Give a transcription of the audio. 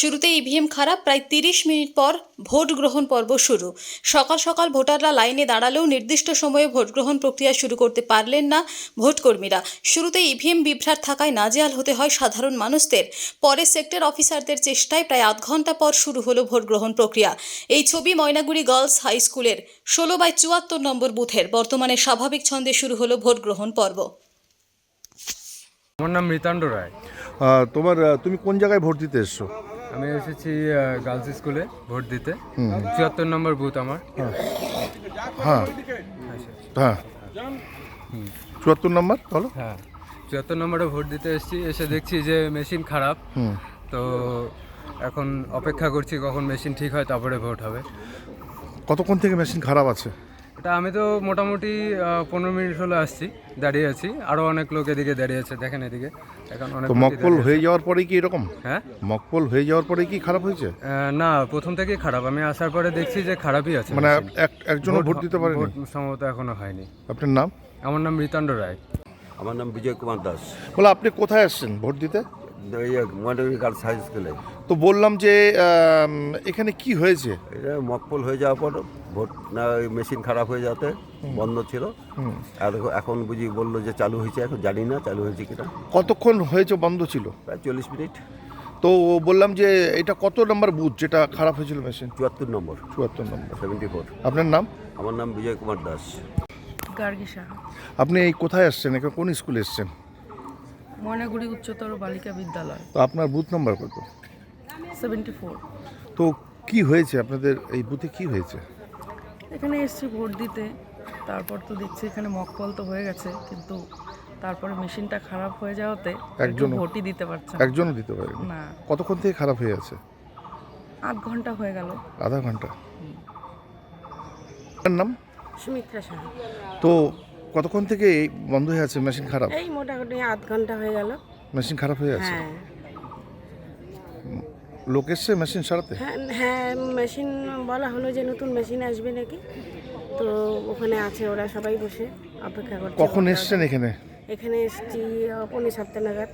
শুরুতে ইভিএম খারাপ, প্রায় 30 মিনিট পর ভোট গ্রহণ পর্ব শুরু। সকাল সকাল ভোটাররা লাইনে দাঁড়ালেও নির্দিষ্ট সময়ে ভোট গ্রহণ প্রক্রিয়া শুরু করতে পারলেন না ভোটকর্মীরা। শুরুতে ইভিএম বিভ্রাট থাকায় নাজেহাল হতে হয় সাধারণ মানুষদের। পরে সেক্টর অফিসারদের চেষ্টায় প্রায় আধ ঘন্টা পর শুরু হলো ভোট গ্রহণ প্রক্রিয়া। এই ছবি ময়নাগুড়ি গার্লস হাই স্কুলের 16/74 নম্বর বুথের। বর্তমানে স্বাভাবিক ছন্দে শুরু হলো ভোট গ্রহণ পর্ব। আমার নাম মৃতাণ্ড রায়। তুমি কোন জায়গায় ভোট দিতে এসছো? আমি এসেছি গার্লস স্কুলে ভোট দিতে। 74 নম্বর বুথ আমার। হ্যাঁ হ্যাঁ 74 নম্বর বলো। হ্যাঁ, 74 নম্বরে ভোট দিতে এসেছি। এসে দেখছি যে মেশিন খারাপ। তো এখন অপেক্ষা করছি কখন মেশিন ঠিক হয়, তারপরে ভোট হবে। কতক্ষণ থেকে মেশিন খারাপ আছে? এটা আমি তো মোটামুটি 15 মিনিট হলো আসছি, দাঁড়িয়ে আছি। আরও অনেক লোক এদিকে দাঁড়িয়ে আছে, দেখেন এদিকে এখন অনেক। তো মকপল হয়ে যাওয়ার পরে কি এরকম? হ্যাঁ, মকপল হয়ে যাওয়ার পরে কি খারাপ হয়েছে? না, প্রথম থেকেই খারাপ। আমি আসার পরে দেখছি যে খারাপই আছে। মানে একজনও ভোট দিতে পারেনি? ভোট সম্ভবত এখনো হয়নি। আপনার নাম? আমার নাম মৃতাণ্ড রায়। আমার নাম বিজয় কুমার দাস। বলে আপনি কোথায় আসছেন ভোট দিতে? ময়নাগুড়ি গার্লস হাই স্কুলে। তো বললাম যে এখানে কি হয়েছে? এটা মকপল হয়ে যাওয়ার পর ভোট না, ওই মেশিন খারাপ হয়ে যাতে বন্ধ ছিল। আর এখন বুঝি বললো যে চালু হয়েছে, এখন জানি না চালু হয়েছে কিনা। কতক্ষণ হয়েছে বন্ধ ছিল? প্রায় 40 মিনিট। তো বললাম যে এটা কত নম্বর বুথ যেটা খারাপ হয়েছিল মেশিন? 74 নম্বর। 74 নম্বর। 74। আপনার নাম? আমার নাম বিজয় কুমার দাস। গার্গী সাহা। আপনি এই কোথায় আসছেন? এখানে কোন স্কুলে এসছেন? ময়নাগুড়ি উচ্চতর বালিকা বিদ্যালয়। তো আপনার বুথ নাম্বার কত? 74। তো কি হয়েছে আপনাদের এই বুথে, কি হয়েছে? এখানে এসেছি ভোট দিতে। তারপর তো দেখছি এখানে মকপল তো হয়ে গেছে, কিন্তু তারপরে মেশিনটা খারাপ হয়ে যাওয়াতে একজনও ভোটই দিতে পারছে না। একজনও দিতে পারেনি? না, কতক্ষণ থেকে খারাপ হয়ে আছে? আধ ঘন্টা হয়ে গেল। আধা ঘন্টা। আপনার নাম? সুমিত্রা সাহা। তো কতক্ষণ থেকে এই বন্ধ হয়ে আছে মেশিন খারাপ? এই মোটামুটি আধ ঘন্টা হয়ে গেল। মেশিন খারাপ হয়ে আছে? হ্যাঁ লোক এসছে মেশিন সারাতে? হ্যাঁ হ্যাঁ, মেশিন বলা হলো যে নতুন মেশিন আসবে নাকি। তো ওখানে আছে, ওরা সবাই বসে অপেক্ষা করছে। কখন এসছেন এখানে? এখানে এসছি 5:30 নাগাদ।